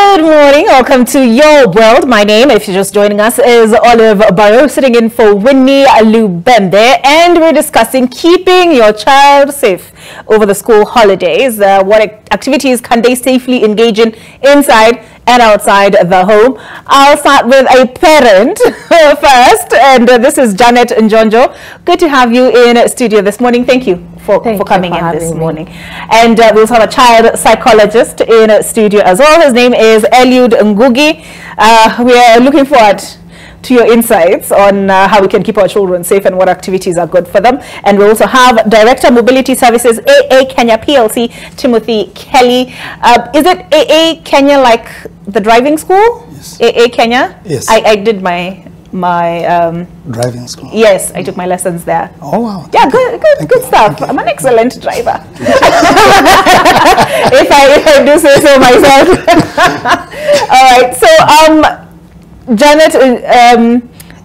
Good morning. Welcome to Your World. My name, if you're just joining us, is Olive Barrow, sitting in for Winnie Lubembe, and we're discussing keeping your child safe over the school holidays. What activities can they safely engage in inside and outside the home? I'll start with a parent first, and this is Janet Njonjo. Good to have you in studio this morning. Thank you for coming in this morning. And we also have a child psychologist in studio as well. His name is Eliud Ngugi. We are looking forward to your insights on how we can keep our children safe and what activities are good for them. And we also have Director Mobility Services, AA Kenya PLC, Timothy Kelly. Is it AA Kenya like the driving school? Yes. AA Kenya? Yes. I did my driving school. Yes, I took my lessons there. Oh wow. Yeah, good stuff. I'm an excellent driver. if I do say so myself. All right. So Janet,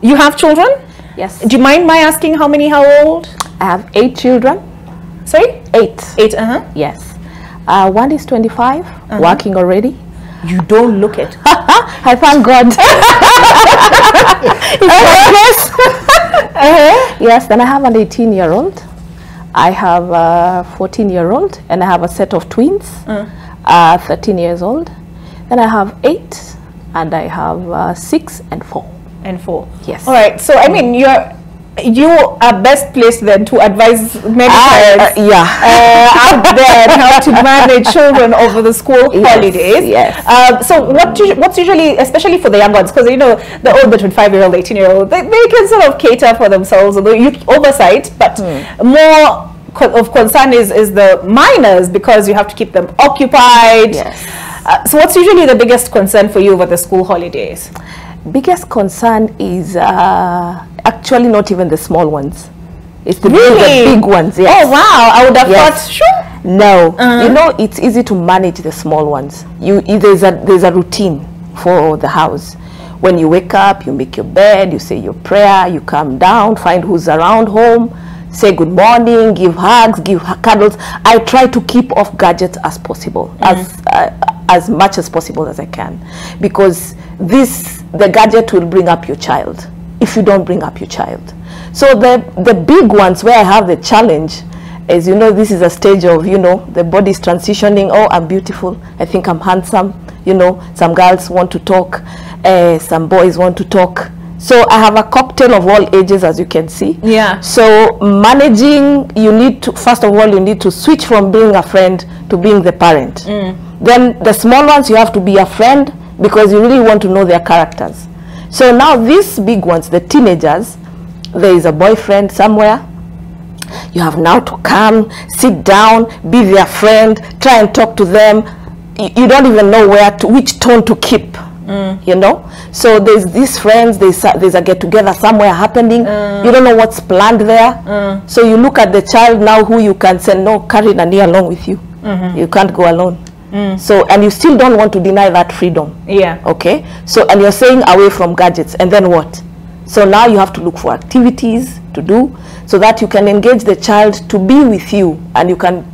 you have children? Yes. Do you mind my asking how old? I have 8 children. Sorry? 8. 8, Yes. One is 25, working already. You don't look it. I thank God. Yes. Yes, then I have an 18-year-old. I have a 14-year-old, and I have a set of twins, 13 years old. Then I have 8, and I have 6 and 4. And 4. Yes. All right. So I mean, you are best placed then to advise many parents out there on how to manage children over the school holidays. Yes. So what's usually, especially for the young ones, because you know the 25-year-old, 18-year-old, they can sort of cater for themselves, although you oversight, but more of concern is the minors, because you have to keep them occupied. Yes. So what's usually the biggest concern for you over the school holidays? Biggest concern is actually not even the small ones. It's the big ones. Yes. Oh wow! I would have thought. Sure. No, you know, it's easy to manage the small ones. There's a routine for the house. When you wake up, you make your bed, you say your prayer, you calm down, find who's around home, say good morning, give hugs, give cuddles. I try to keep off gadgets as possible, as much as possible as I can, because the gadget will bring up your child if you don't bring up your child. So the big ones where I have the challenge is, you know, this is a stage of, you know, the body's transitioning. Oh, I'm beautiful, I think I'm handsome, you know, some girls want to talk, some boys want to talk. So I have a cocktail of all ages, as you can see. Yeah. So managing, you need to, first of all, you need to switch from being a friend to being the parent. Then the small ones, you have to be a friend, because you really want to know their characters. So now these big ones, the teenagers, there is a boyfriend somewhere. You have now to come, sit down, be their friend, try and talk to them. You don't even know which tone to keep. You know, so there's these friends, there's a get-together somewhere happening. You don't know what's planned there. So you look at the child now who you can say, no, carry Nani along with you. You can't go alone. So, and you still don't want to deny that freedom. Yeah. Okay. So, and you're saying away from gadgets, and then what? So now you have to look for activities to do so that you can engage the child to be with you, and you can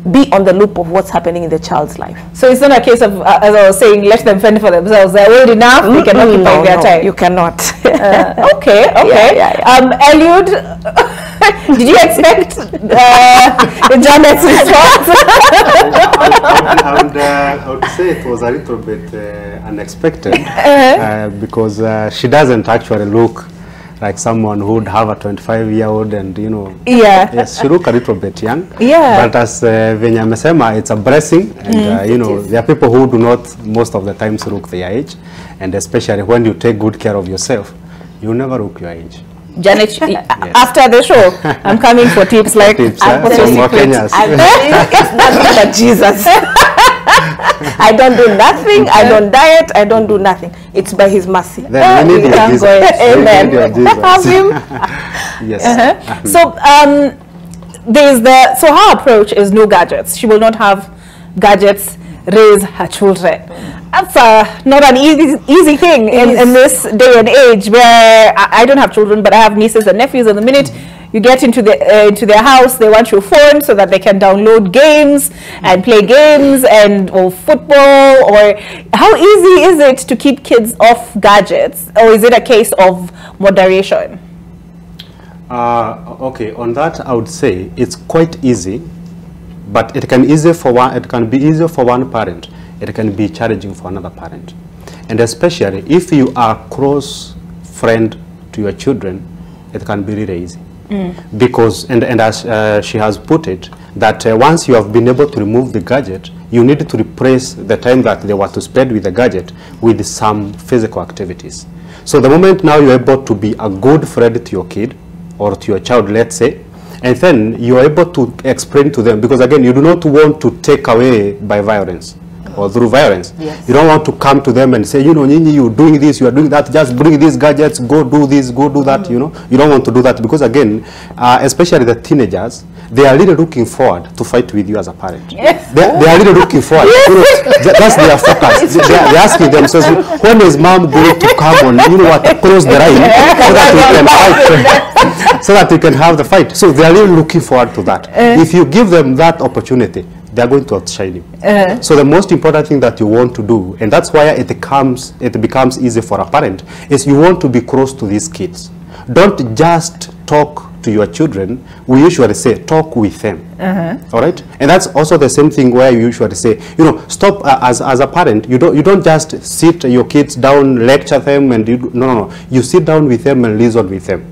be on the loop of what's happening in the child's life. So it's not a case of, as I was saying, let them fend for themselves. They're old enough, they can occupy their time. You cannot. Okay. Eliud, did you expect Janet's response? I would say it was a little bit unexpected, because she doesn't actually look like someone who would have a 25-year-old, and you know, yes, she look a little bit young. But as Venya amesema, it's a blessing, and you know, there are people who do not most of the times look their age, and especially when you take good care of yourself, you never look your age. Janet, after the show, I'm coming for tips like It's not Jesus. I don't do nothing. I don't diet. I don't do nothing. It's by His mercy. Then we need Jesus. Amen. Have Him. Yes. So so her approach is no gadgets. She will not have gadgets. Raise her children. That's not an easy thing in this day and age, where I don't have children, but I have nieces and nephews, and the minute you get into their house, they want your phone so that they can download games and play games or football. Or how easy is it to keep kids off gadgets, or is it a case of moderation? Okay, on that I would say it's quite easy, but it can be easier for one parent. It can be challenging for another parent, and especially if you are close friend to your children, it can be really easy. Because and as she has put it, that once you have been able to remove the gadget, you need to replace the time that they were to spend with the gadget with some physical activities. So the moment now you're able to be a good friend to your kid or to your child, let's say, and then you're able to explain to them, because again, you do not want to take away by violence or through violence. Yes. You don't want to come to them and say, you know, Nini, you're doing this, you are doing that, just bring these gadgets, go do this, go do that, you know. You don't want to do that, because again, especially the teenagers, they are really looking forward to fight with you as a parent. Yes. They are really looking forward. Yes. You know, that's their focus. They're asking themselves, when is mom going to come on, you know what, close the line so that we can fight, so that we can have the fight. So they are really looking forward to that. If you give them that opportunity, they are going to outshine you. So the most important thing that you want to do, and that's why it becomes easy for a parent, is you want to be close to these kids. Don't just talk to your children. We usually say talk with them. All right, and that's also the same thing where you usually say, you know, stop. As a parent, you don't just sit your kids down, lecture them, and no. You sit down with them and listen with them.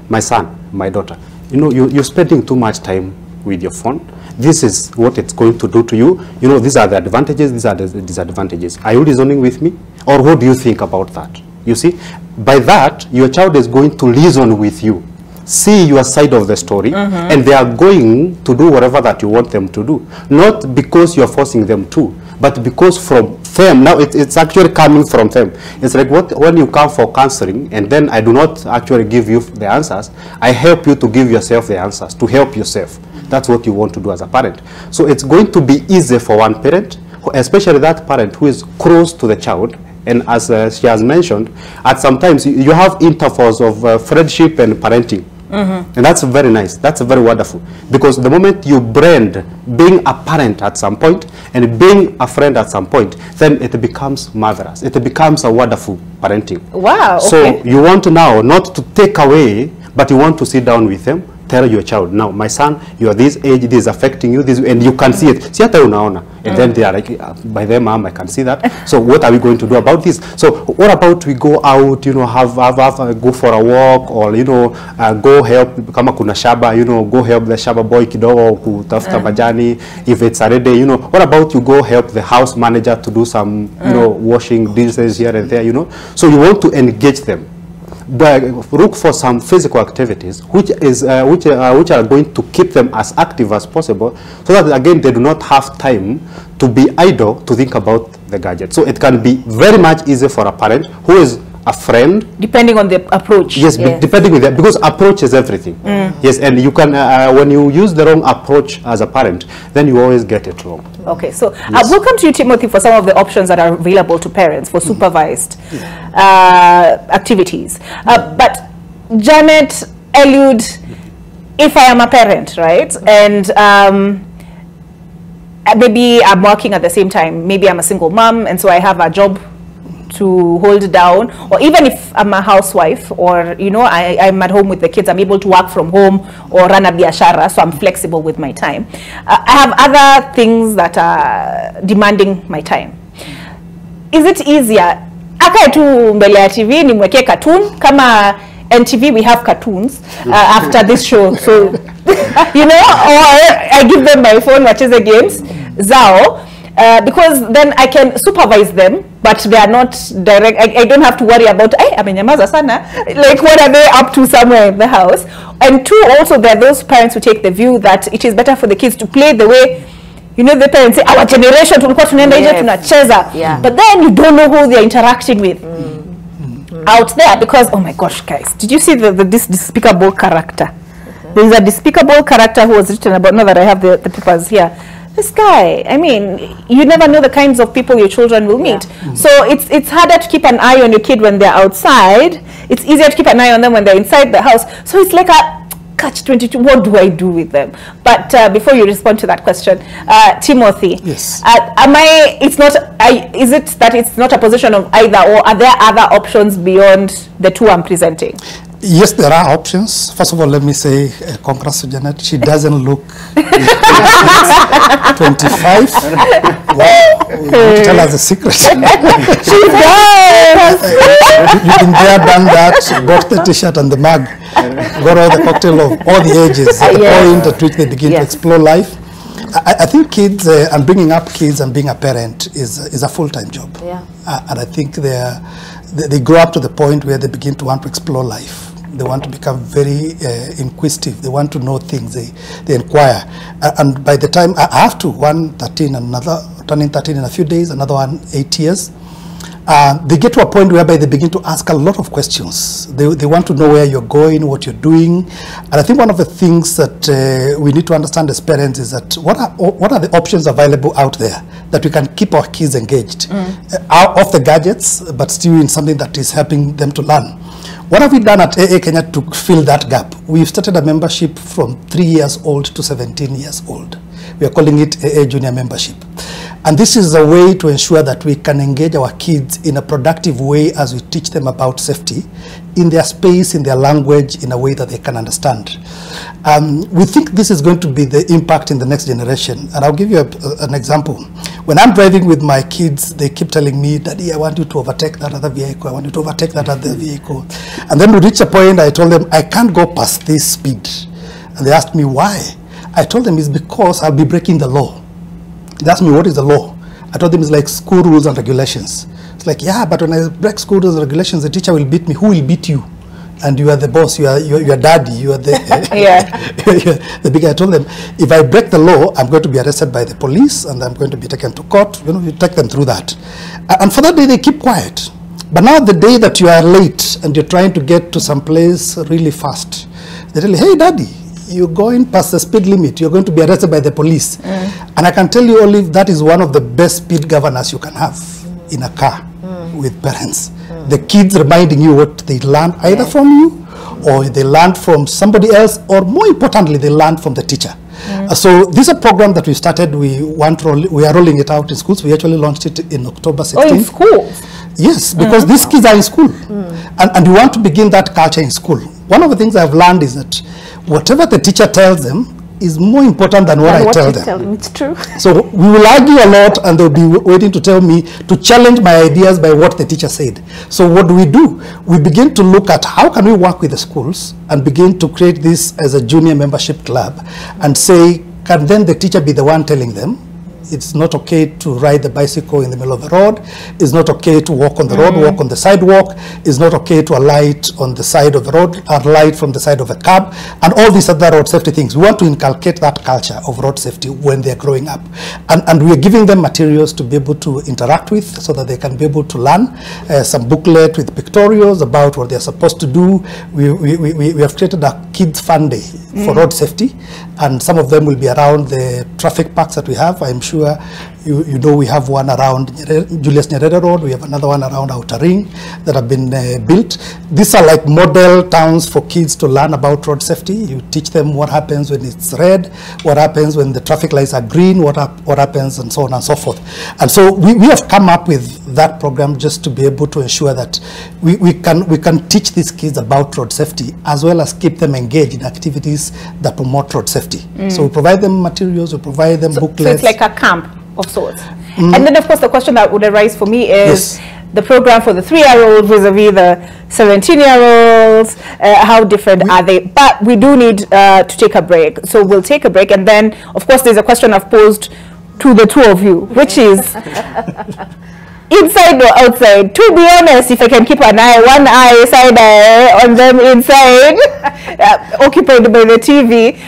My son, my daughter, you know, you're spending too much time with your phone. This is what it's going to do to you. You know, these are the advantages, these are the disadvantages. Are you reasoning with me? Or what do you think about that? You see, by that, your child is going to reason with you, see your side of the story, and they are going to do whatever that you want them to do. Not because you're forcing them to, but because from them, now it's actually coming from them. It's like when you come for counseling, and then I do not actually give you the answers, I help you to give yourself the answers, to help yourself. That's what you want to do as a parent. So it's going to be easy for one parent, especially that parent who is close to the child. And as she has mentioned, at sometimes you have intervals of friendship and parenting. And that's very nice. That's very wonderful. Because the moment you blend being a parent at some point and being a friend at some point, then it becomes marvelous. It becomes a wonderful parenting. Wow. Okay. So you want now not to take away, but you want to sit down with them. Tell your child, now, my son, you are this age, this is affecting you, this, and you can see it. See, and then they are like, by their mom, I can see that. So what are we going to do about this? So what about we go out, you know, go for a walk, or, you know, go help, kama kuna shaba, you know, go help the shaba boy kidogo kutafuta majani. If it's a day, you know, what about you go help the house manager to do some, you know, washing dishes here and there, you know. So you want to engage them. But look for some physical activities which are going to keep them as active as possible, so that again they do not have time to be idle to think about the gadget. So it can be very much easy for a parent who is a friend, depending on the approach. Yes, depending on that, because approach is everything. Yes, and you can when you use the wrong approach as a parent, then you always get it wrong. Okay, so we'll come to you, Timothy, for some of the options that are available to parents for supervised activities. But Janet, Eliud, if I am a parent, right, and maybe I'm working at the same time, maybe I'm a single mom, and so I have a job to hold down, or even if I'm a housewife, or, you know, I'm at home with the kids, I'm able to work from home or run a biashara, so I'm flexible with my time. I have other things that are demanding my time. Is it easier akae tu mbele ya TV nimwekee cartoon? Kama NTV we have cartoons after this show, so you know, or I give them my phone, wacheze games zao, because then I can supervise them, but they are not direct. I don't have to worry about, amenyamaza sana, like what are they up to somewhere in the house. And two, also there are those parents who take the view that it is better for the kids to play the way, you know, the parents say, our generation tulikuwa tunaenda nje tunacheza, but then you don't know who they're interacting with out there, because, oh my gosh, guys, did you see this despicable character? There's a despicable character who was written about, now that I have the papers here. This guy, I mean, you never know the kinds of people your children will meet. So it's harder to keep an eye on your kid when they're outside. It's easier to keep an eye on them when they're inside the house. So it's like a catch-22. What do I do with them? But before you respond to that question, Timothy. Yes. Is it that it's not a position of either, or are there other options beyond the two I'm presenting? Yes, there are options. First of all, let me say congrats to Janet. She doesn't look 25. Wow. You tell us the secret. She does. You've been there, done that, got the t-shirt and the mug, got all the cocktail of all the ages, at the point at which they begin to explore life. I think kids, and bringing up kids and being a parent is a full-time job. Yeah. And I think they grow up to the point where they begin to want to explore life. They want to become very inquisitive. They want to know things. They inquire. And by the time, I have two, one 13, another turning 13 in a few days, another one 8 years. They get to a point whereby they begin to ask a lot of questions. They want to know where you're going, what you're doing. And I think one of the things that we need to understand as parents is that what are the options available out there that we can keep our kids engaged, out of the gadgets, but still in something that is helping them to learn. What have we done at AA Kenya to fill that gap? We've started a membership from 3 years old to 17 years old. We are calling it AA Junior Membership. And this is a way to ensure that we can engage our kids in a productive way as we teach them about safety in their space, in their language, in a way that they can understand. We think this is going to be the impact in the next generation. And I'll give you an example. When I'm driving with my kids, they keep telling me, Daddy, I want you to overtake that other vehicle. I want you to overtake that other vehicle. And then we reach a point, I told them, I can't go past this speed. And they asked me, why? I told them it's because I'll be breaking the law. They asked me, what is the law? I told them it's like school rules and regulations. It's like, yeah, but when I break school rules and regulations, the teacher will beat me. Who will beat you? And you are the boss, you are daddy, you are the, the big guy. I told them, if I break the law, I'm going to be arrested by the police and I'm going to be taken to court. You know, you take them through that. And for that day, they keep quiet. But now the day that you are late and you're trying to get to some place really fast, they tell you, hey, daddy, you're going past the speed limit, you're going to be arrested by the police. And I can tell you, Olive, that is one of the best speed governors you can have in a car with parents. The kids reminding you what they learned either from you, or they learned from somebody else, or more importantly, they learned from the teacher. So this is a program that we started. We are rolling it out in schools. We actually launched it in October 16th. Oh, in schools? Yes, because these kids are in school. And we want to begin that culture in school. One of the things I've learned is that whatever the teacher tells them is more important than what I tell them. It's true. So we will argue a lot and they'll be waiting to tell me, to challenge my ideas by what the teacher said. So what do? We begin to look at how can we work with the schools and begin to create this as a junior membership club and say, can then the teacher be the one telling them, it's not okay to ride the bicycle in the middle of the road. It's not okay to walk on the road, walk on the sidewalk. It's not okay to alight on the side of the road, alight from the side of a cab, and all these other road safety things. We want to inculcate that culture of road safety when they're growing up. And we're giving them materials to be able to interact with so that they can be able to learn. Some booklet with pictorials about what they're supposed to do. We have created a kids fun day for road safety, and some of them will be around the traffic parks that we have. I'm sure you know we have one around Julius Nyerere Road. We have another one around Outer Ring that have been built. These are like model towns for kids to learn about road safety. You teach them what happens when it's red, what happens when the traffic lights are green, what happens, and so on and so forth. And so we have come up with that program just to be able to ensure that we can teach these kids about road safety as well as keep them engaged in activities that promote road safety. So we provide them materials, we provide them booklets. So it's like a camp of sorts. And then of course the question that would arise for me is the program for the 3-year-old vis-a-vis the 17-year-olds, how different are they? But we do need to take a break. So we'll take a break, and then of course there's a question I've posed to the two of you, which is inside or outside? To be honest, if I can keep one eye side eye on them inside, occupied by the TV.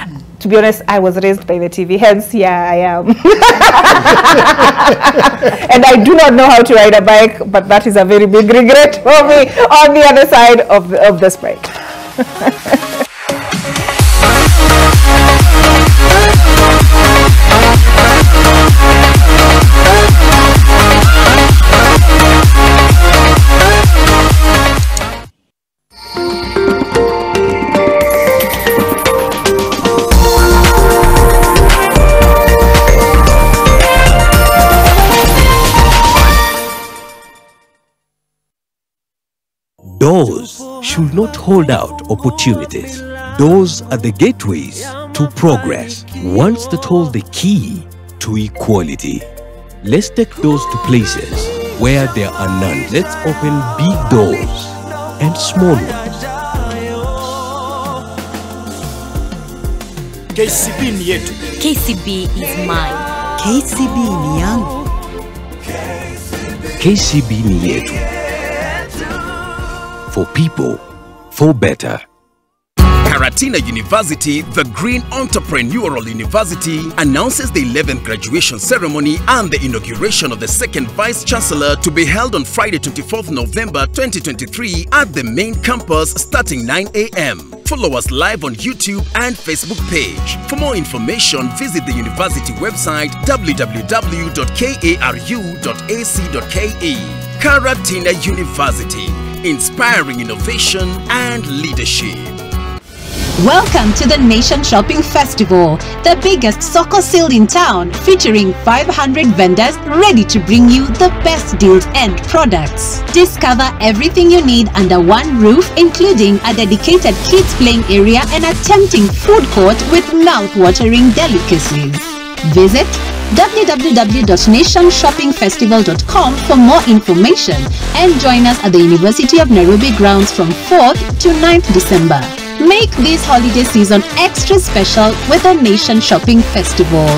To be honest, I was raised by the TV, hence, yeah, I am. And I do not know how to ride a bike, but that is a very big regret for me on the other side of this break. Doors should not hold out opportunities. Doors are the gateways to progress. Ones that hold the key to equality. Let's take doors to places where there are none. Let's open big doors and small ones. KCB ni yetu. KCB is mine. KCB ni yangu. KCB ni yetu. For people, for better. Karatina University, the Green Entrepreneurial University, announces the 11th graduation ceremony and the inauguration of the second Vice Chancellor to be held on Friday 24th November 2023 at the main campus starting 9 a.m. Follow us live on YouTube and Facebook page. For more information, visit the university website www.karu.ac.ke. Karatina University, inspiring innovation and leadership. Welcome to the Nation Shopping Festival, the biggest soccer sale in town, featuring 500 vendors ready to bring you the best deals and products. Discover everything you need under one roof, including a dedicated kids playing area and a tempting food court with mouth-watering delicacies. Visit www.nationshoppingfestival.com for more information and join us at the University of Nairobi grounds from 4th to 9th December. Make this holiday season extra special with the Nation Shopping Festival.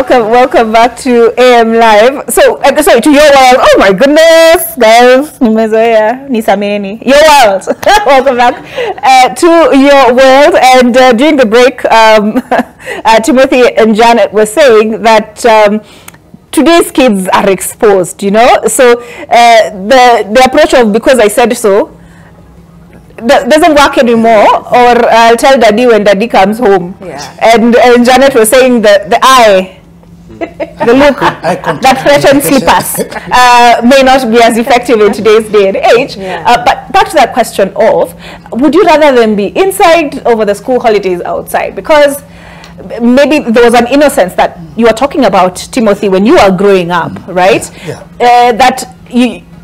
Welcome back to AM Live. So, sorry, to your world. Oh my goodness, guys. Nisameni. Your world. Welcome back to your world. And during the break, Timothy and Janet were saying that today's kids are exposed, you know. So, the approach of because I said so doesn't work anymore, or I'll tell Daddy when Daddy comes home. Yeah. And Janet was saying the eye. The look that threatens slippers may not be as effective in today's day and age. Yeah. But back to that question of, would you rather them be inside over the school holidays outside? Because maybe there was an innocence that you were talking about, Timothy, when you were growing up, right? Yeah. That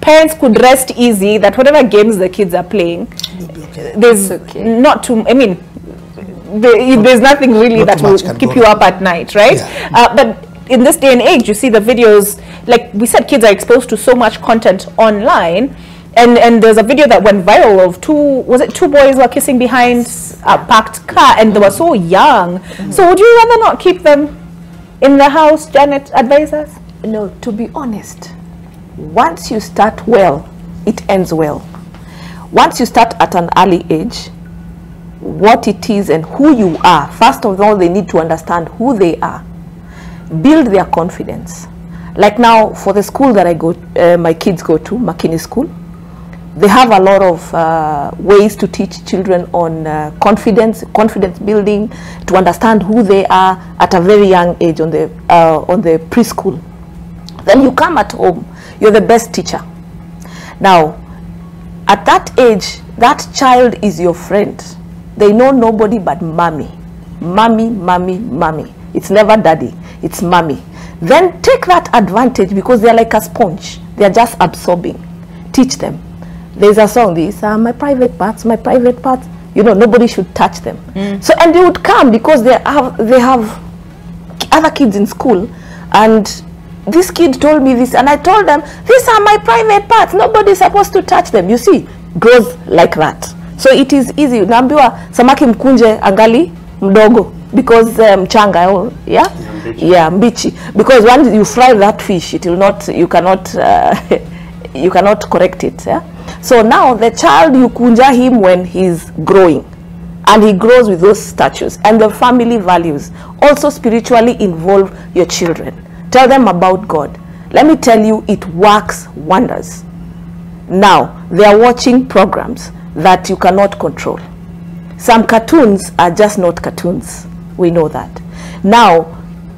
parents could rest easy, that whatever games the kids are playing, there's not too, I mean, there's nothing really that will keep you up at night, right? Yeah. But in this day and age, you see the videos, like we said, kids are exposed to so much content online, and there's a video that went viral of two boys were kissing behind a parked car, and they were so young. So would you rather not keep them in the house, Janet? Advise us? No, to be honest, once you start well, it ends well. Once you start at an early age, what it is and who you are, first of all, they need to understand who they are. Build their confidence. Like now, for the school that I go, my kids go to, Makini School, they have a lot of ways to teach children on confidence building, to understand who they are at a very young age on the preschool. Then you come at home, you're the best teacher. Now, at that age, that child is your friend. They know nobody but mommy. Mommy, mommy, mommy. It's never daddy, it's mommy. Then take that advantage, because they're like a sponge. They're just absorbing. Teach them. There's a song, these are my private parts, my private parts. You know, nobody should touch them. So, and they would come because they have other kids in school, and this kid told me this, and I told them, these are my private parts, nobody's supposed to touch them. You see, grows like that. So it is easy. Naambiwa samaki mkunje angali mdogo, because mchanga, yeah, mbichi. Because once you fry that fish, it will not, you cannot correct it. Yeah? So now the child, you kunja him when he's growing. and he grows with those statues. And the family values. Also spiritually involve your children. Tell them about God. Let me tell you, it works wonders. Now, they are watching programs that you cannot control. Some cartoons are just not cartoons. We know that. Now,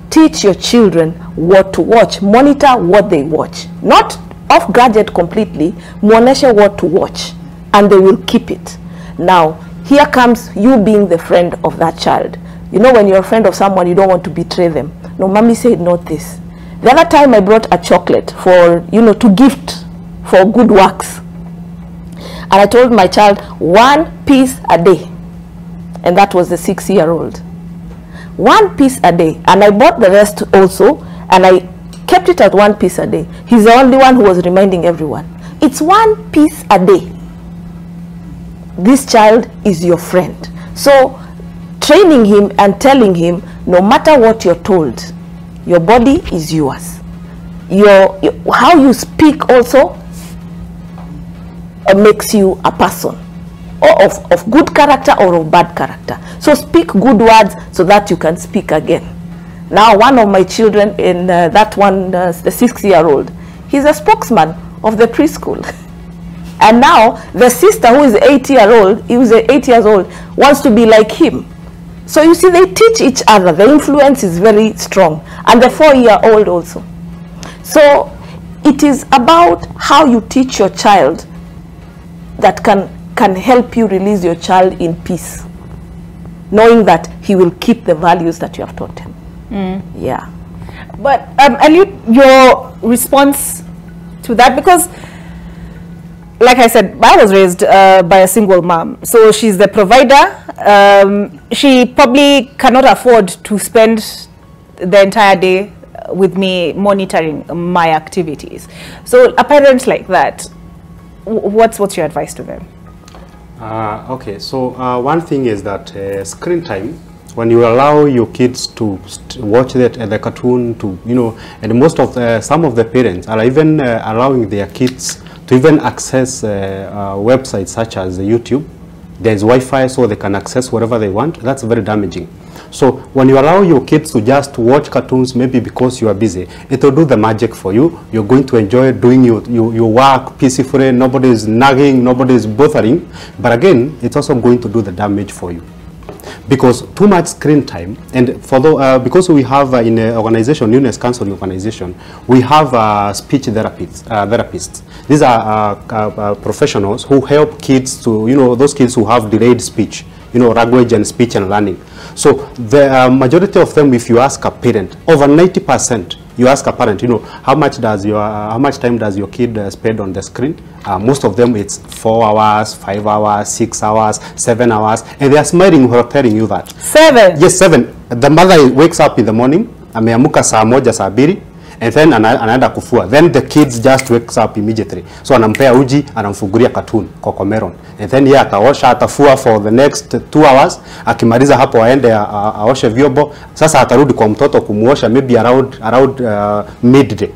teach your children what to watch. Monitor what they watch. Not off gadget completely. Muoneshe what to watch. And they will keep it. Now, here comes you being the friend of that child. You know, when you're a friend of someone, you don't want to betray them. No, mommy said not this. The other time I brought a chocolate for, you know, to gift for good works. And I told my child, 1 piece a day. And that was the 6-year-old. 1 piece a day. And I bought the rest also, and I kept it at 1 piece a day. He's the only one who was reminding everyone. It's 1 piece a day. This child is your friend. So training him and telling him, no matter what you're told, your body is yours. How you speak also makes you a person, or of good character or of bad character. So speak good words so that you can speak again. Now, one of my children, in that one, the 6-year-old, he's a spokesman of the preschool. And now the sister, who is 8 years old, wants to be like him. So you see, they teach each other. The influence is very strong. And the 4-year-old also. So it is about how you teach your child that can help you release your child in peace, knowing that he will keep the values that you have taught him. Yeah. But Ali, your response to that, because like I said, I was raised by a single mom, so she's the provider. She probably cannot afford to spend the entire day with me monitoring my activities. So a parent like that, what's your advice to them? Okay, so one thing is that screen time, when you allow your kids to watch the cartoon, to, you know, and most of some of the parents are even allowing their kids to even access websites such as YouTube. There's Wi-Fi, so they can access whatever they want. That's very damaging. So when you allow your kids to just watch cartoons, maybe because you are busy, it will do the magic for you. You're going to enjoy doing your work peacefully. Nobody is nagging, nobody is bothering. But again, it's also going to do the damage for you. Because too much screen time, and for the, because we have in an organization, UNES Counseling Organization, we have speech therapists. These are professionals who help kids to, you know, those kids who have delayed speech, you know, language and speech and learning. So the majority of them, if you ask a parent, over 90%, you ask a parent, you know, how much time does your kid spend on the screen? Most of them, it's 4 hours, 5 hours, 6 hours, 7 hours, and they are smiling while telling you that. 7? Yes, 7. The mother wakes up in the morning, ameamuka saa moja saa mbili, and then anaenda kufua. Then the kids just wakes up immediately. So anampea uji, anamfungulia cartoon, Cocomelon. And then yeye ataosha, atafua for the next 2 hours. Akimaliza hapo aende aoshe vyombo. Sasa atarudi kwa mtoto kumuosha maybe around midday.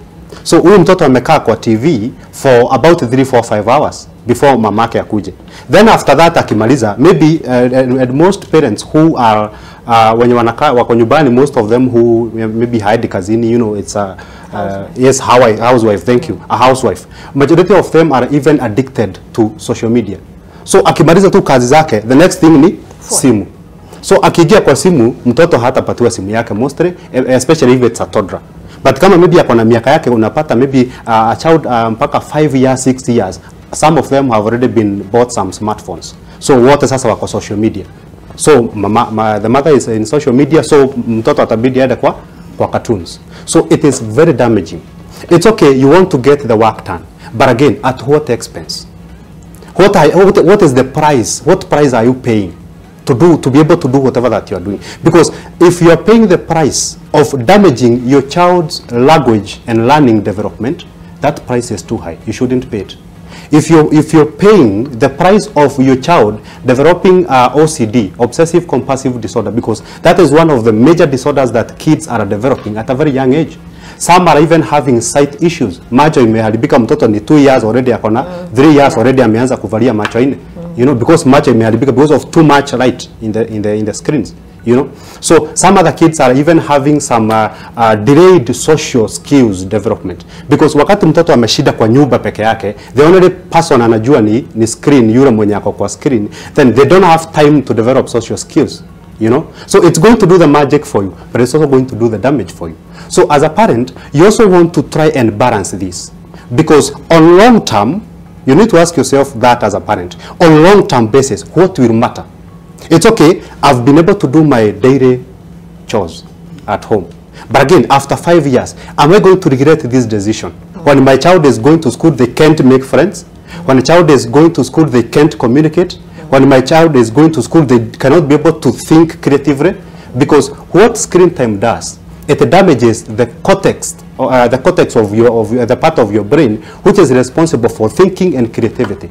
So huyu mtoto amekaa kwa TV for about 3, 4, 5 hours before mamake akuje. Then after that akimaliza, maybe and most parents who are when wako nyumbani, most of them who maybe haidi kazini, you know, it's a yes, housewife, thank you, a housewife. Majority of them are even addicted to social media. So akimaliza tu kazi zake, the next thing ni simu. So akiingia kwa simu, mtoto hatapatiwa simu yake mostly, especially if it's a toddler. But kama maybe akona miaka yake, unapata maybe a child mpaka 5 years, 6 years, some of them have already been bought some smartphones. So wote sasa wako social media. So the mother is in social media, so mtoto atabidi aende kwa cartoons. So it is very damaging. It's okay, you want to get the work done, but again, at what expense? What is the price? What price are you paying to be able to do whatever that you are doing? Because if you are paying the price of damaging your child's language and learning development, that price is too high. You shouldn't pay it. If you're paying the price of your child developing OCD, obsessive compulsive disorder, because that is one of the major disorders that kids are developing at a very young age. Some are even having sight issues. Macho imeharibika, mtoto ni 2 years already akona, 3 years already ameanza kuvalia macho ine. you know, because macho imeharibika because of too much light in the screens, you know. So some other kids are even having some delayed social skills development, because wakati mtoto ameshida kwa nyumba peke yake, the only person anajua ni screen, yule mwenye ako kwa screen, then they don't have time to develop social skills, you know. So it's going to do the magic for you, but it's also going to do the damage for you. So as a parent, you also want to try and balance this, because on long term, you need to ask yourself that as a parent, on long term basis, what will matter? It's okay, I've been able to do my daily chores at home. But again, after 5 years, am I going to regret this decision? When my child is going to school, they can't make friends. When a child is going to school, they can't communicate. When my child is going to school, they cannot be able to think creatively. Because what screen time does, it damages the cortex of the part of your brain which is responsible for thinking and creativity.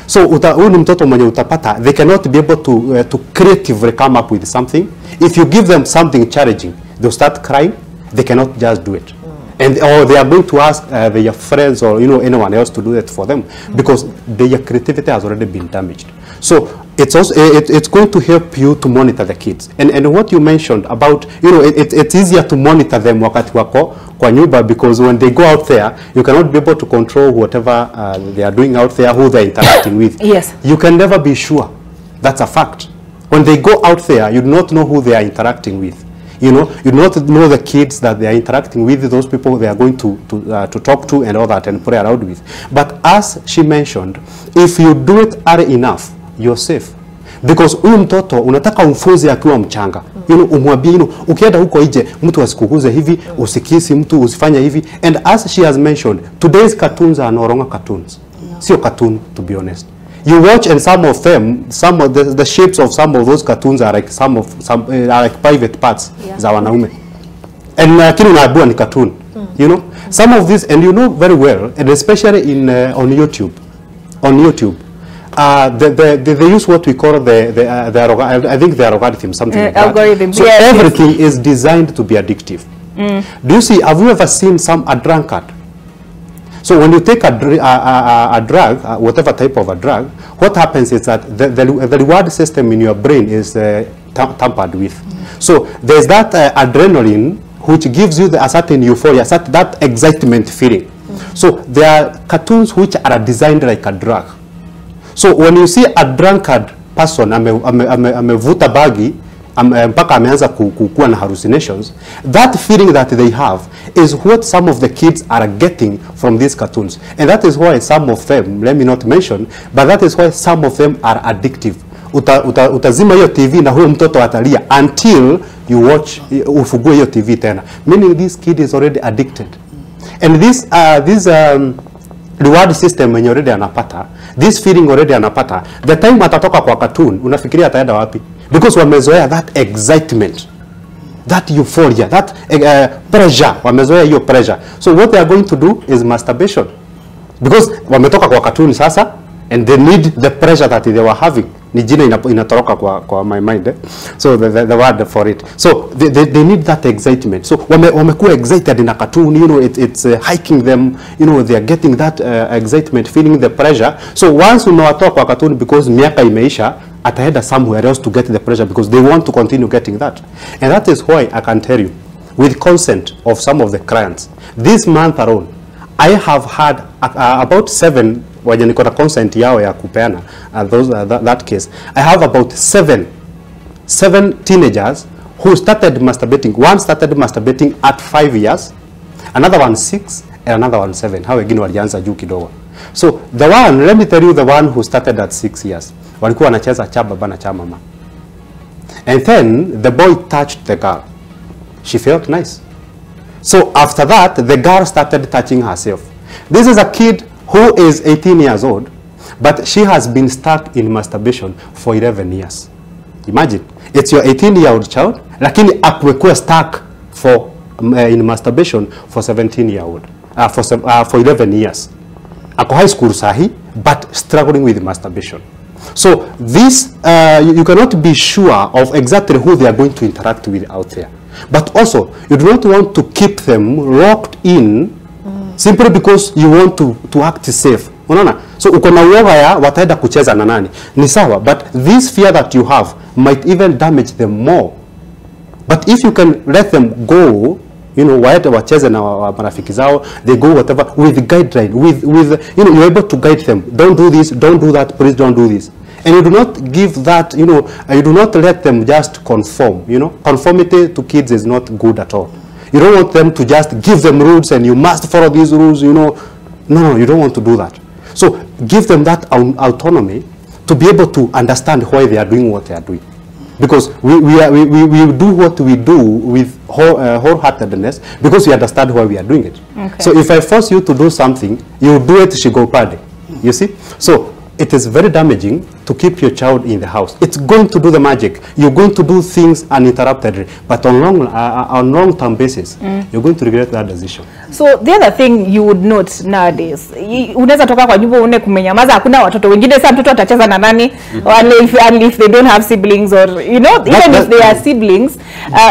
So mtoto mwenye utapata, they cannot be able to creatively come up with something. If you give them something challenging, they'll start crying. They cannot just do it. And or they are going to ask their friends or anyone else to do it for them, because their creativity has already been damaged. So it's also it's going to help you to monitor the kids. And what you mentioned about, it's easier to monitor them wakati wako kwa nyumba, because when they go out there, you cannot be able to control whatever they are doing out there, who they're interacting with. Yes. You can never be sure. That's a fact. When they go out there, you do not know who they are interacting with. You do not know the kids that they are interacting with, those people they are going to talk to and all that and play around with. But as she mentioned, if you do it early enough, you're safe. Because huyu mtoto unataka umfunze akiwa mchanga. Umwambie, ukienda huko nje mtu asikuguze hivi, usikisi mtu, usifanye hivi. And as she has mentioned, today's cartoons are no longer cartoons. Sio cartoon, to be honest. You watch, and some of them, some of the shapes of some of those cartoons are like some are like private parts za wanaume. And lakini unaambiwa ni cartoon. Some of these, and you know very well, and especially in on YouTube. They use what we call I think the algorithm, something like algorithm. That. So everything is designed to be addictive. Do you see, have you ever seen a drunkard? So when you take a drug, whatever type of a drug, what happens is that the reward system in your brain is tampered with. So there's that adrenaline which gives you a certain euphoria, that excitement feeling. So there are cartoons which are designed like a drug. So when you see a drunkard person amevuta bagi mpaka ameanza kuwa na hallucinations, that feeling that they have is what some of the kids are getting from these cartoons. And that is why some of them, let me not mention, but that is why some of them are addictive. Utazima hiyo TV na huyo mtoto atalia until you watch, ufugue hiyo TV tena. Meaning this kid is already addicted. And this reward system when already anapata, this feeling already anapata, the time atatoka kwa cartoon, unafikiria ataenda wapi? Because wamezoea that excitement, that euphoria, that pressure, wamezoea hiyo pressure. So what they are going to do is masturbation. Because wametoka kwa cartoon sasa, and they need the pressure that they were having. Ni jina inatoroka kwa my mind. So the word for it. So they need that excitement. So wamekuwa excited in a cartoon, it's hiking them, they are getting that excitement, feeling the pressure. So once unawatoa kwa cartoon, because miaka imeisha, ataenda somewhere else to get the pressure, because they want to continue getting that. And that is why I can tell you, with consent of some of the clients, this month alone, I have had about 7 waje niko na consent yao ya kupeana that case. I have about 7 teenagers who started masturbating. One started masturbating at 5 years, another one 6, and another one 7. Hao wengine walianza juu kidogo. So the one, let me tell you, the one who started at 6 years, walikuwa wanacheza cha baba na cha mama. And then the boy touched the girl. She felt nice. So after that, the girl started touching herself. This is a kid who is 18 years old, but she has been stuck in masturbation for 11 years. Imagine, it's your 18-year-old child, lakini akuwekua stuck in masturbation for 17-year-old, for 11 years. Ako high school sahi, but struggling with masturbation. So this, you cannot be sure of exactly who they are going to interact with out there. But also, you do not want to keep them locked in simply because you want to act safe. Unaona? So uko na uoga ya wataenda kucheza na nani. Ni sawa, but this fear that you have might even damage them more. But if you can let them go, you know, waende wacheze na marafiki zao, they go whatever, with guideline, with you know, you're able to guide them. Don't do this, don't do that, please don't do this. And you do not give that, you know, you do not let them just conform, you know. Conformity to kids is not good at all. You don't want them to just give them rules and you must follow these rules, you know. No, you don't want to do that. So give them that autonomy to be able to understand why they are doing what they are doing. Because we do what we do with wholeheartedness because we understand why we are doing it. Okay. So if I force you to do something, you do it, she go party. You see? So it is very damaging to keep your child in the house. It's going to do the magic. You're going to do things uninterruptedly, but on long-term basis, you're going to regret that decision. So the other thing you would note nowadays, unaweza toka kwa nyumba uone kumenyamaza, hakuna watoto wengine, sasa mtoto atacheza na nani, and if they don't have siblings, or you know, even if they are siblings,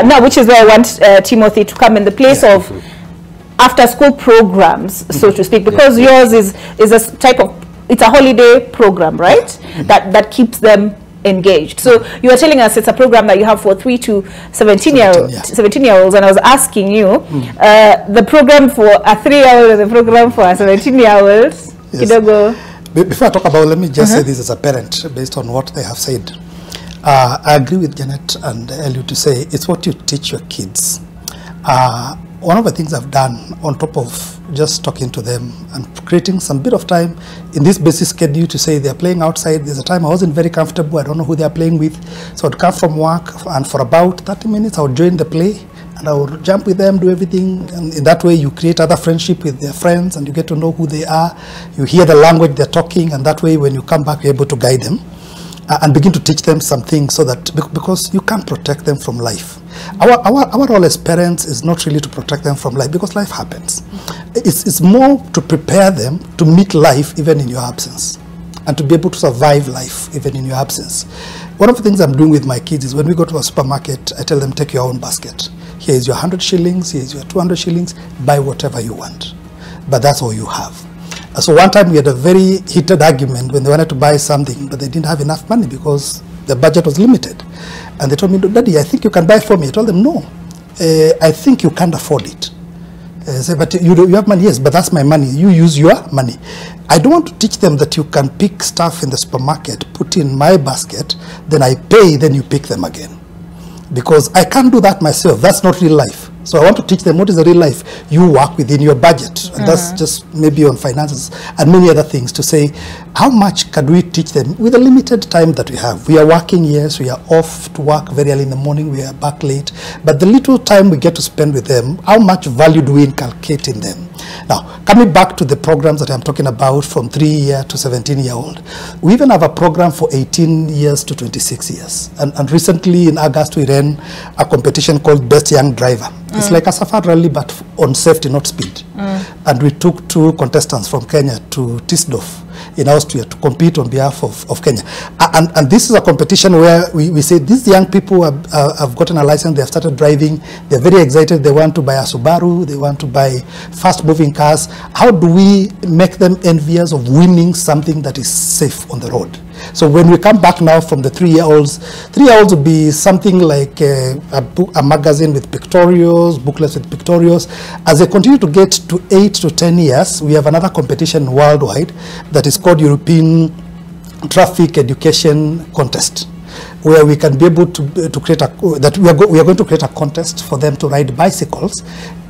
now which is where I want Timothy to come in the place of after school programs, so to speak, because yours is a type of, it's a holiday program, right? That keeps them engaged. So you were telling us it's a program that you have for 3 to 17-year-olds, and I was asking you, the program for a 3-year-old and the program for a 17-year-old. Yes. Before I talk about, let me just say this as a parent, based on what they have said. I agree with Janet and Eliud to say it's what you teach your kids. One of the things I've done on top of just talking to them and creating some bit of time in this basic schedule to say they're playing outside. There's a time I wasn't very comfortable. I don't know who they're playing with. So I'd come from work and for about 30 minutes I would join the play and I would jump with them, do everything. And in that way you create other friendship with their friends and you get to know who they are. You hear the language they're talking, and that way when you come back you're able to guide them and begin to teach them some things, so that because you can't protect them from life. Our role as parents is not really to protect them from life, because life happens. It's more to prepare them to meet life even in your absence, and to be able to survive life even in your absence. One of the things I'm doing with my kids is when we go to a supermarket, I tell them, take your own basket. Here is your 100 shillings, here is your 200 shillings, buy whatever you want. But that's all you have. So one time we had a very heated argument when they wanted to buy something, but they didn't have enough money because the budget was limited. And they told me, Daddy, I think you can buy for me. I told them, no, I think you can't afford it. I said, but you have money. Yes, but that's my money. You use your money. I don't want to teach them that you can pick stuff in the supermarket, put in my basket, then I pay, then you pick them again. Because I can't do that myself. That's not real life. So I want to teach them what is the real life. You work within your budget. And that's just maybe on finances and many other things, to say, how much can we teach them with the limited time that we have? We are working, yes, we are off to work very early in the morning, we are back late. But the little time we get to spend with them, how much value do we inculcate in them? Now, coming back to the programs that I'm talking about from 3-year to 17-year-old, we even have a program for 18 years to 26 years. And recently in August, we ran a competition called Best Young Driver. It's like a safari rally, but on safety, not speed. And we took 2 contestants from Kenya to Tisdorf in Austria to compete on behalf of Kenya. And this is a competition where we say these young people have gotten a license, they have started driving, they're very excited, they want to buy a Subaru, they want to buy fast-moving cars. How do we make them envious of winning something that is safe on the road? So when we come back now from the 3-year-olds, 3-year-olds will be something like a magazine with pictorials, booklets with pictorials. As they continue to get to 8 to 10 years, we have another competition worldwide that is called European Traffic Education Contest, where we can be able to create we are going to create a contest for them to ride bicycles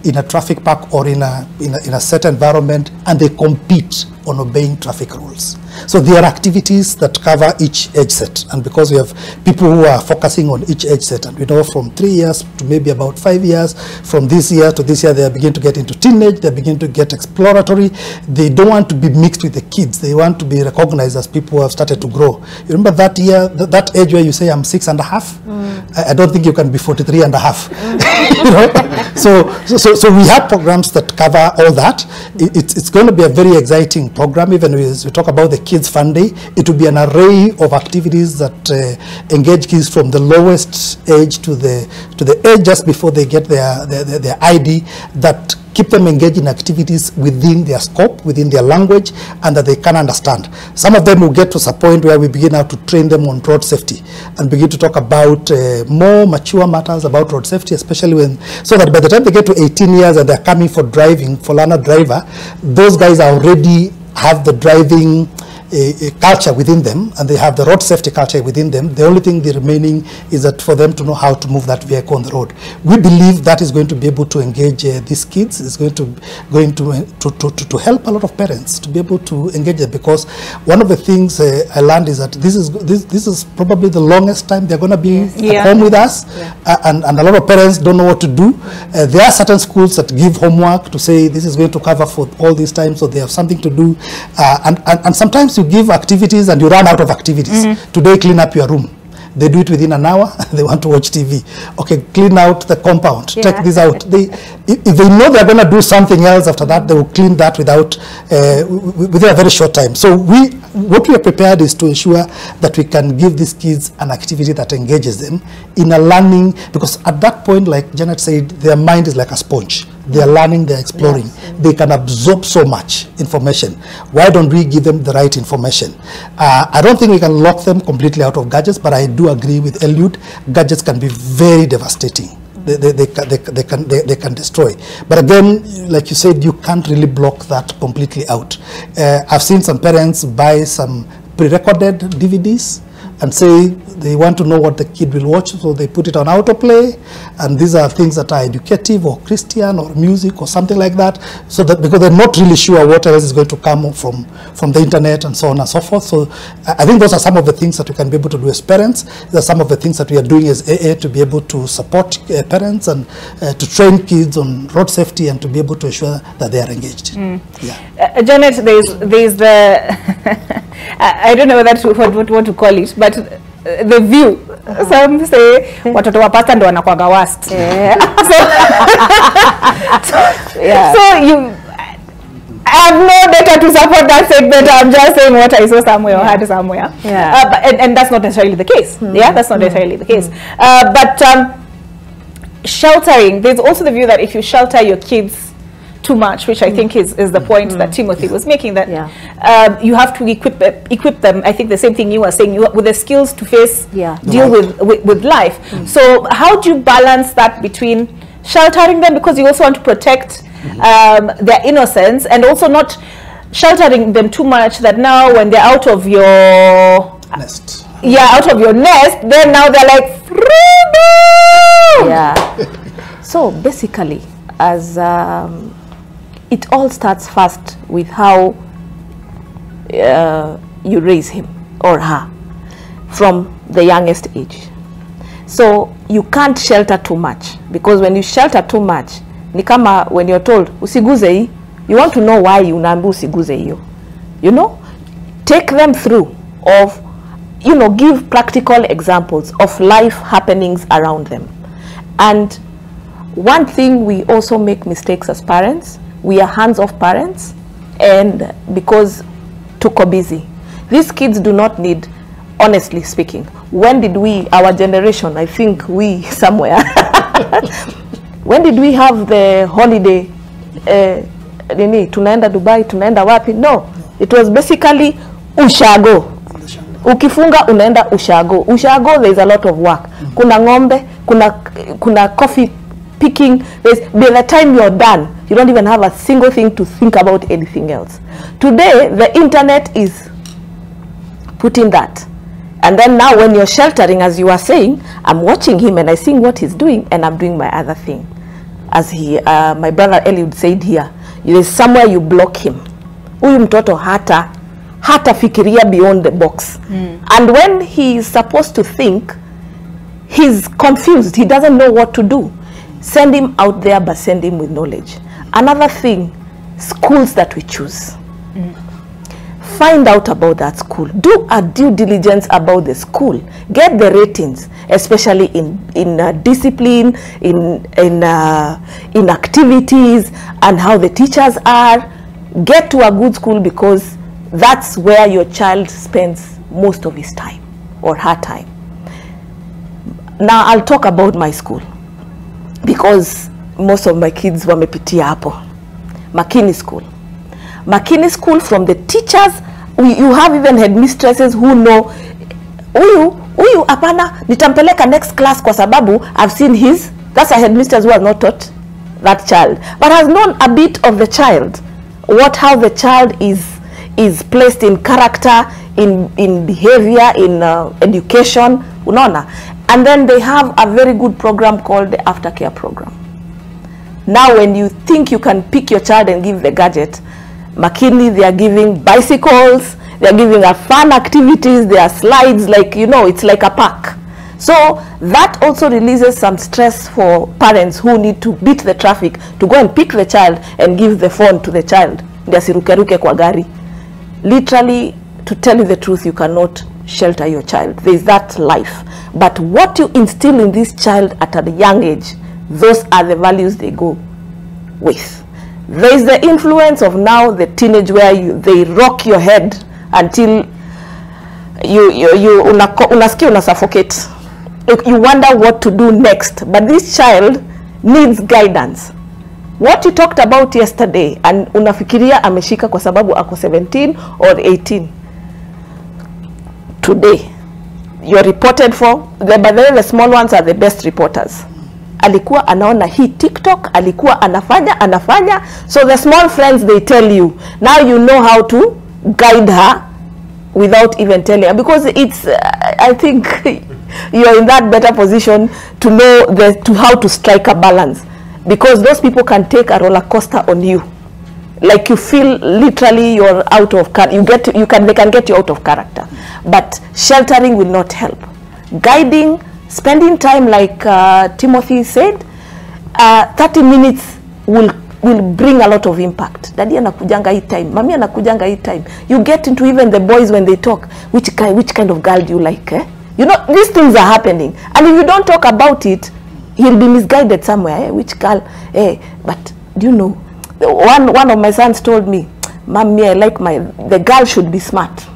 in a traffic park or in a set environment, and they compete on obeying traffic rules. So there are activities that cover each age set, and because we have people who are focusing on each age set, and we know from 3 years to maybe about 5 years, from this year to this year, they begin to get into teenage, they begin to get exploratory. They don't want to be mixed with the kids. They want to be recognized as people who have started to grow. You remember that year, that age where you say I'm 6.5? I don't think you can be 43.5. You know? So we have programs that cover all that. It's going to be a very exciting program. Even as we talk about the Kids Fun Day, it will be an array of activities that engage kids from the lowest age to the age just before they get their ID, that keep keep them engaged in activities within their scope, within their language, and that they can understand. Some of them will get to a point where we begin now to train them on road safety and begin to talk about more mature matters about road safety, especially when, so that by the time they get to 18 years and they're coming for driving, for learner driver, those guys are already have the driving culture within them, and they have the road safety culture within them. The only thing the remaining is that for them to know how to move that vehicle on the road. We believe that is going to be able to engage these kids. It's going to help a lot of parents to be able to engage them, because one of the things I learned is that this is probably the longest time they're going to be at home with us, and a lot of parents don't know what to do. There are certain schools that give homework to say this is going to cover for all this time, so they have something to do, and sometimes you give activities and you run out of activities. Today, clean up your room. They do it within an hour. They want to watch TV. Okay, clean out the compound. Take this out. If they know they're going to do something else after that, they will clean that within a very short time. So what we are prepared is to ensure that we can give these kids an activity that engages them in a learning, because at that point, like Janet said, their mind is like a sponge. They're learning, they're exploring. They can absorb so much information. Why don't we give them the right information? I don't think we can lock them completely out of gadgets, but I do agree with Eliud. Gadgets can be very devastating. They can destroy. But again, like you said, you can't really block that completely out. I've seen some parents buy some pre-recorded DVDs and say they want to know what the kid will watch, so they put it on autoplay, and these are things that are educative or Christian or music or something like that, so that because they're not really sure what else is going to come from the internet and so on and so forth. So I think those are some of the things that we can be able to do as parents. These are some of the things that we are doing as AA to be able to support parents and to train kids on road safety and to be able to ensure that they are engaged. Janet, there's the I don't know what to call it, but the view. Some say watoto wa pasta ndo wanakuwaga worst. So you I have no data to support that statement. I'm just saying what I saw somewhere or heard somewhere. And that's not necessarily the case. That's not necessarily the case. But sheltering, there's also the view that if you shelter your kids too much, which I think is the point that Timothy was making, that you have to equip them. I think the same thing you were saying, with the skills to face, deal with life. So how do you balance that between sheltering them, because you also want to protect their innocence, and also not sheltering them too much that now when they're out of your nest, out of your nest, then now they're like freedom. So basically, as it all starts first with how you raise him or her from the youngest age. So you can't shelter too much, because when you shelter too much, ni kama when you're told usiguze hii, you want to know why unaambiwa usiguze hiyo. You know, take them through of, you know, give practical examples of life happenings around them. And one thing, we also make mistakes as parents. We are hands-off parents, and because tuko busy. These kids do not need, honestly speaking, when did we, our generation, I think we somewhere, when did we have the holiday, tunaenda Dubai, tunaenda wapi? No, it was basically ushago. Ukifunga unaenda ushago. Ushago, there's a lot of work. Kuna ngombe, kuna coffee picking. By the time you're done, you don't even have a single thing to think about anything else. Today, the internet is putting that. And then now when you're sheltering, as you are saying, I'm watching him and I see what he's doing, and I'm doing my other thing. As my brother Eliud said here, there's somewhere you block him. Huyu mtoto hata fikiria beyond the box. And when he's supposed to think, he's confused. He doesn't know what to do. Send him out there, but send him with knowledge. Another thing, schools that we choose. Find out about that school. Do a due diligence about the school. Get the ratings, especially in discipline, in activities, and how the teachers are. Get to a good school, because that's where your child spends most of his time or her time. Now I'll talk about my school, because most of my kids wamepitia hapo. Makini School. Makini School, from the teachers, you have even headmistresses who know, huyu hapana, nitampeleka next class kwa sababu I've seen that's a headmistress who has not taught that child, but has known a bit of the child, how the child is placed in character, in behavior, in education, unaona. And then they have a very good program called the aftercare program. Now when you think you can pick your child and give the gadget, Makini, they are giving bicycles, they are giving fun activities, there are slides, like, you know, it's like a park. So that also releases some stress for parents who need to beat the traffic to go and pick the child and give the phone to the child. Ndiasirukeruke kwa gari. Literally, to tell you the truth, you cannot shelter your child. There is that life. But what you instill in this child at a young age, those are the values they go with. There is the influence of now the teenage where they rock your head until unasikia unasuffocate. You wonder what to do next. But this child needs guidance. What you talked about yesterday, and unafikiria ameshika kwa sababu ako 17 or 18. Today, you're reported for, by the way, the small ones are the best reporters. Alikuwa anaona hii TikTok, alikuwa anafanya. So the small friends, they tell you. Now you know how to guide her without even telling her. Because it's, I think, you're in that better position to know how to strike a balance. Because those people can take a roller coaster on you. Like you feel literally you're out of character. They can get you out of character. But sheltering will not help. Guiding, spending time, like Timothy said, 30 minutes will bring a lot of impact. Daddy anakujanga hii time, mami anakujanga hii time. You get into even the boys when they talk, which kind of girl do you like? Eh? You know, these things are happening. And if you don't talk about it, he'll be misguided somewhere. Eh? Which girl? Eh? But do you know, one of my sons told me, Mommy, I like the girl should be smart.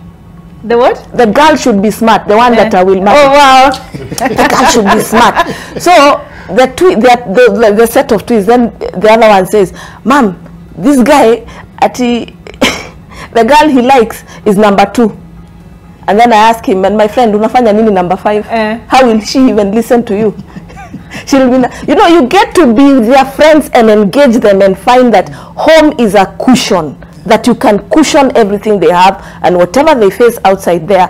The what? The girl should be smart. The one that I will marry. Oh wow! The girl should be smart. So the set of twins. Then the other one says, Mom, this guy, the girl he likes is number 2. And then I ask him, and my friend, unafanya nini number 5? How will she even listen to you? She'll be, you know, you get to be their friends and engage them and find that home is a cushion, that you can cushion everything they have, and whatever they face outside there,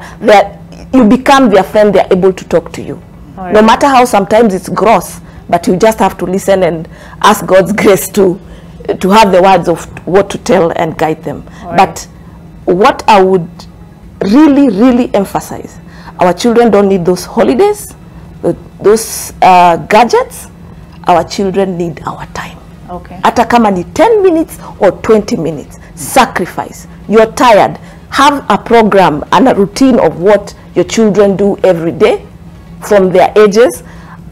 you become their friend, they're able to talk to you. Right. No matter how sometimes it's gross, but you just have to listen and ask God's grace to have the words of what to tell and guide them. Right. But what I would really, really emphasize, our children don't need those holidays, those gadgets. Our children need our time. Okay. Hata kama ni 10 minutes or 20 minutes, sacrifice. You're tired, have a program and a routine of what your children do every day from their ages,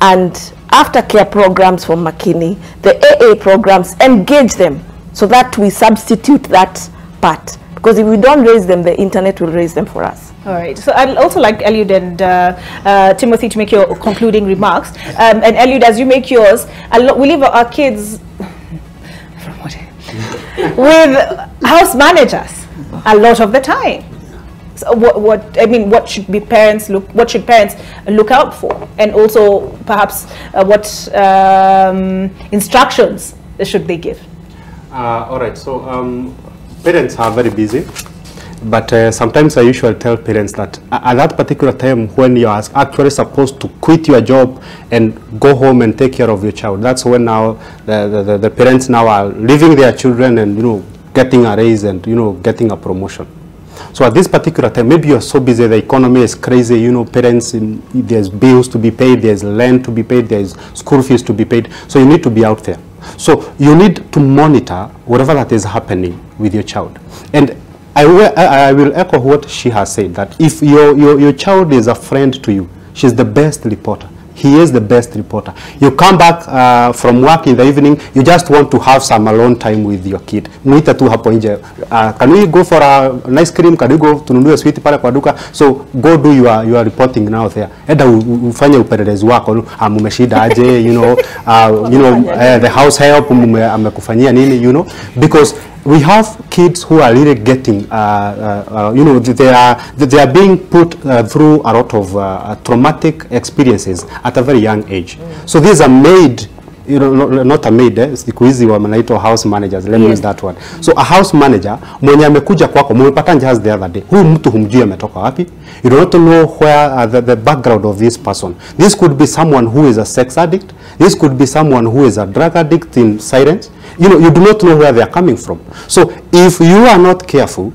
and aftercare programs from Makini, the AA programs, engage them so that we substitute that part. Because if we don't raise them, the internet will raise them for us. All right. So I'd also like Eliud and Timothy to make your concluding remarks. And Eliud, as you make yours, we leave our kids with house managers a lot of the time. So what should parents look out for, and also perhaps what instructions should they give? All right. So parents are very busy, but sometimes I usually tell parents that at that particular time when you are actually supposed to quit your job and go home and take care of your child, that's when now the parents now are leaving their children and getting a raise and getting a promotion. So at this particular time, maybe you're so busy, the economy is crazy, parents, there's bills to be paid, there's rent to be paid, there's school fees to be paid, so you need to be out there. So you need to monitor whatever that is happening with your child. And I will echo what she has said, that if your child is a friend to you, she's the best reporter. he is the best reporter. You come back from work in the evening, you just want to have some alone time with your kid. Muita tu hapo nje. Can we go for a nice cream? Can we go tununue sweet pale kwa duka? So go do your reporting now there. Eda ufanye upelelezi wako, mumeshida aje, you know, the house help amekufanyia nini, you know, because we have kids who are really getting, you know, they are being put through a lot of traumatic experiences at a very young age. So these are made, you know, not a maid, siku hizi wanaitwa house managers, let me use that one. So a house manager, mwenye amekuja kwako, mmepata just the other day, huyu mtu humjui ametoka wapi, you do not know where the background of this person. This could be someone who is a sex addict, this could be someone who is a drug addict in silence. You know, you do not know where they are coming from. So if you are not careful,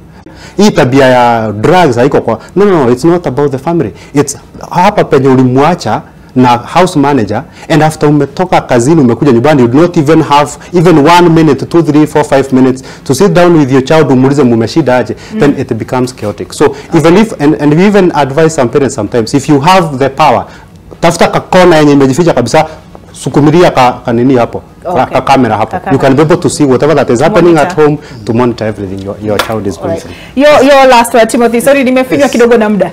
hii tabia ya drugs haiko kwa, no, it's not about the family. It's hapa penye ulimwacha na house manager, and after umetoka kazini umekuja nyumbani, you do not even have even 1 minute, 2, 3, 4, 5 minutes to sit down with your child umuulize mumeshida aje, then it becomes chaotic. So even if, and we even advise some parents sometimes, if you have the power, tafuta kakona yenye imejificha kabisa, sukumiria kanini hapo, ka camera hapo. You can be able to see whatever that is happening at home, to monitor everything your child is going through. Your last word, Timothy. Sorry, nimefinywa kidogo na muda.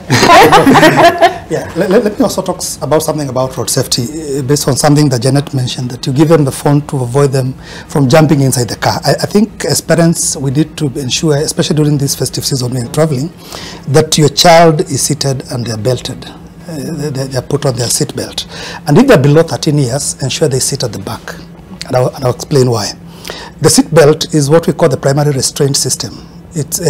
Yeah, let me also talk about something about road safety, based on something that Janet mentioned, that you give them the phone to avoid them from jumping inside the car. I think as parents, we need to ensure, especially during this festive season when you're traveling, that your child is seated and they're belted. They are put on their seat belt. And if they're below 13 years, ensure they sit at the back. And I'll explain why. The seat belt is what we call the primary restraint system. It's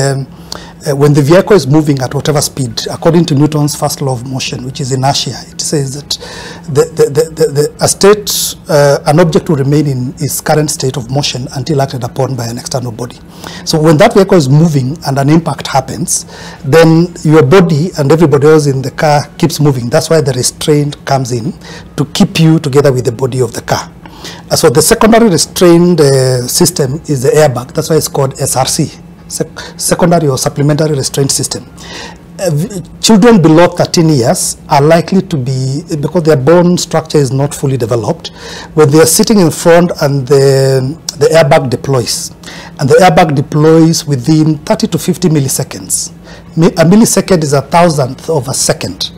when the vehicle is moving at whatever speed, according to Newton's first law of motion, which is inertia, it says that an object will remain in its current state of motion until acted upon by an external body. So when that vehicle is moving and an impact happens, then your body and everybody else in the car keeps moving. That's why the restraint comes in to keep you together with the body of the car. So the secondary restrained system is the airbag. That's why it's called SRC. Secondary or supplementary restraint system. Children below 13 years are likely to be, because their bone structure is not fully developed, when they are sitting in front and the airbag deploys, and the airbag deploys within 30 to 50 milliseconds. A millisecond is 1,000th of a second.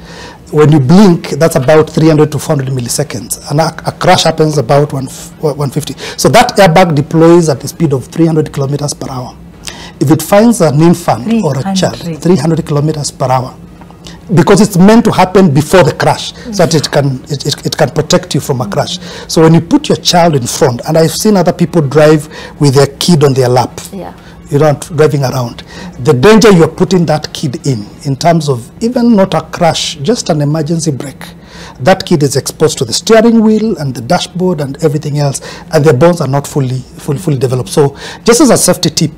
When you blink, that's about 300 to 400 milliseconds, and a crash happens about 150. So that airbag deploys at the speed of 300 kilometers per hour. If it finds an infant or a child, 300 kilometers per hour, because it's meant to happen before the crash, so that it can protect you from a crash. So when you put your child in front, and I've seen other people drive with their kid on their lap, you know, driving around, the danger you're putting that kid in terms of even not a crash, just an emergency brake. That kid is exposed to the steering wheel and the dashboard and everything else, and their bones are not fully developed. So just as a safety tip,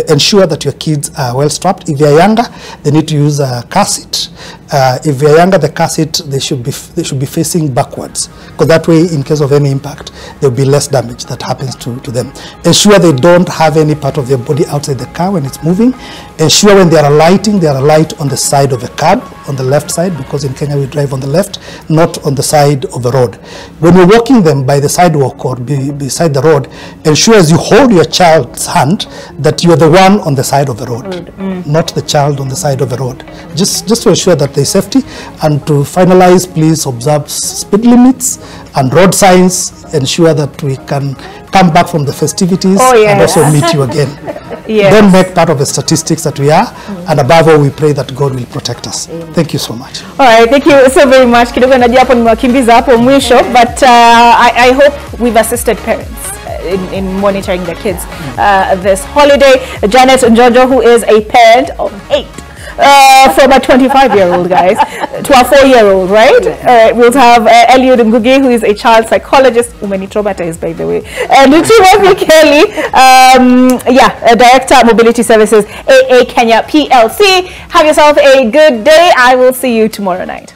ensure that your kids are well strapped. If they're younger, they need to use a car seat. If they're younger, the car seat, they should be facing backwards, because that way, in case of any impact, there will be less damage that happens to them. Ensure they don't have any part of their body outside the car when it's moving. Ensure when they are alighting, they are alight on the side of the curb, on the left side, because in Kenya we drive on the left, not on the side of the road. When you're walking them by the sidewalk or beside the road, ensure as you hold your child's hand that you're the one on the side of the road, not the child on the side of the road. Just to ensure that there's safety. And to finalize, please observe speed limits and road signs. Ensure that we can come back from the festivities and also meet you again. Don't make part of the statistics that we are, and above all, we pray that God will protect us. Thank you so much. All right, thank you so very much. Kidogo najua hapo nimewakimbiza hapo mwisho, but I hope we've assisted parents in monitoring their kids this holiday. Janet Njojo, who is a parent of 8. From a 25-year-old, guys, to a 4-year-old, right? We'll have Eliud Ngugi, who is a child psychologist, who many traumatized, by the way, and Timothy Kelly, Director Mobility Services, AA Kenya PLC. Have yourself a good day. I will see you tomorrow night.